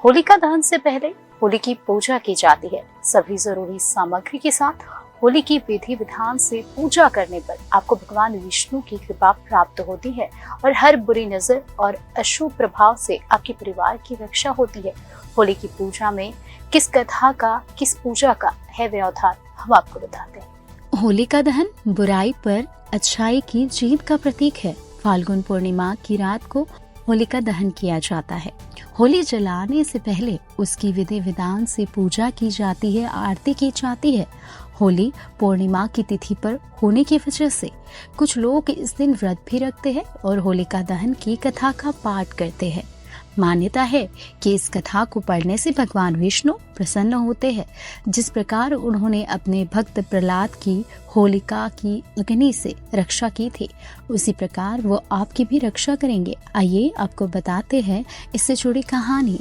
होलिका दहन से पहले होली की पूजा की जाती है। सभी जरूरी सामग्री के साथ होली की विधि विधान से पूजा करने पर आपको भगवान विष्णु की कृपा प्राप्त होती है और हर बुरी नजर और अशुभ प्रभाव से आपके परिवार की रक्षा होती है। होली की पूजा में किस कथा का, किस पूजा का है व्यवधान, हम आपको बताते हैं। होलिका दहन बुराई पर अच्छाई की जीत का प्रतीक है। फाल्गुन पूर्णिमा की रात को होलिका दहन किया जाता है। होली जलाने से पहले उसकी विधि विधान से पूजा की जाती है, आरती की जाती है। होली पूर्णिमा की तिथि पर होने की वजह से कुछ लोग इस दिन व्रत भी रखते हैं और होलिका दहन की कथा का पाठ करते हैं। मान्यता है कि इस कथा को पढ़ने से भगवान विष्णु प्रसन्न होते हैं। जिस प्रकार उन्होंने अपने भक्त प्रहलाद की होलिका की अग्नि से रक्षा की थी, उसी प्रकार वो आपकी भी रक्षा करेंगे। आइए आपको बताते हैं इससे जुड़ी कहानी।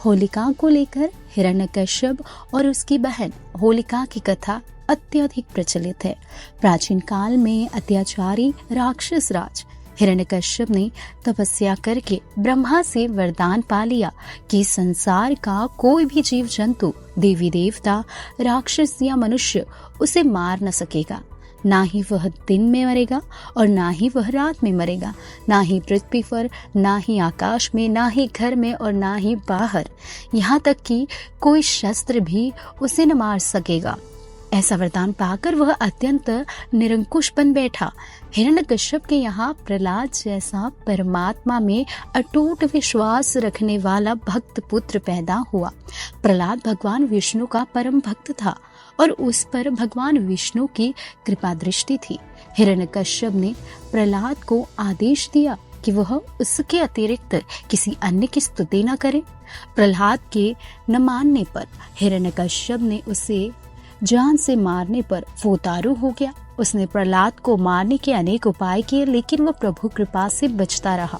होलिका को लेकर हिरण्यकश्यप और उसकी बहन होलिका की कथा अत्यधिक प्रचलित है। प्राचीन काल में अत्याचारी राक्षस राज हिरण्यकश्यप ने तपस्या करके ब्रह्मा से वरदान पा लिया कि संसार का कोई भी जीव जंतु, देवी देवता, राक्षस या मनुष्य उसे मार न सकेगा। ना ही वह दिन में मरेगा और ना ही वह रात में मरेगा, ना ही पृथ्वी पर, ना ही आकाश में, ना ही घर में और ना ही बाहर। यहाँ तक कि कोई शस्त्र भी उसे न मार सकेगा। ऐसा वरदान पाकर वह अत्यंत निरंकुश बन बैठा। हिरण्यकश्यप के यहाँ प्रहलाद जैसा परमात्मा में अटूट विश्वास रखने वाला भक्त पुत्र पैदा हुआ। प्रहलाद भगवान विष्णु का परम भक्त था और उस पर भगवान विष्णु की कृपा दृष्टि थी। हिरण्यकश्यप ने प्रहलाद को आदेश दिया कि वह उसके अतिरिक्त किसी अन्य की स्तुति न करे। प्रहलाद के न मानने पर हिरण्यकश्यप ने उसे जान से मारने पर वो उतारू हो गया। उसने प्रहलाद को मारने के अनेक उपाय किए, लेकिन वह प्रभु कृपा से बचता रहा।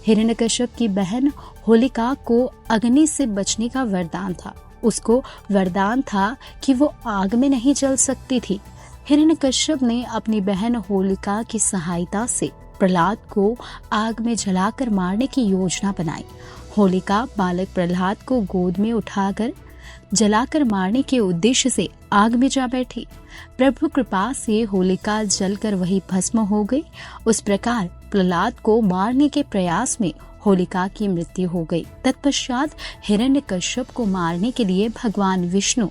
हिरण्यकश्यप की बहन होलिका को अग्नि से बचने का वरदान था। उसको वरदान था कि वो आग में नहीं जल सकती थी। हिरण्यकश्यप ने अपनी बहन होलिका की सहायता से प्रहलाद को आग में जलाकर मारने की योजना बनाई। होलिका बालक प्रहलाद को गोद में उठाकर जलाकर मारने के उद्देश्य से आग में जा बैठी। प्रभु कृपा से होलिका जलकर वही भस्म हो गई। उस प्रकार प्रहलाद को मारने के प्रयास में होलिका की मृत्यु हो गई। तत्पश्चात हिरण्यकश्यप को मारने के लिए भगवान विष्णु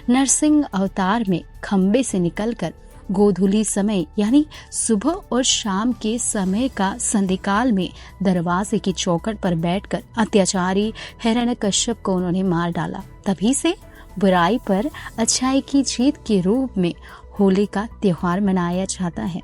नरसिंह अवतार में खंबे से निकलकर गोधूली समय यानी सुबह और शाम के समय का संधिकाल में दरवाजे की चौखट पर बैठकर अत्याचारी हिरण्यकश्यप को उन्होंने मार डाला। तभी से बुराई पर अच्छाई की जीत के रूप में होली का त्योहार मनाया जाता है।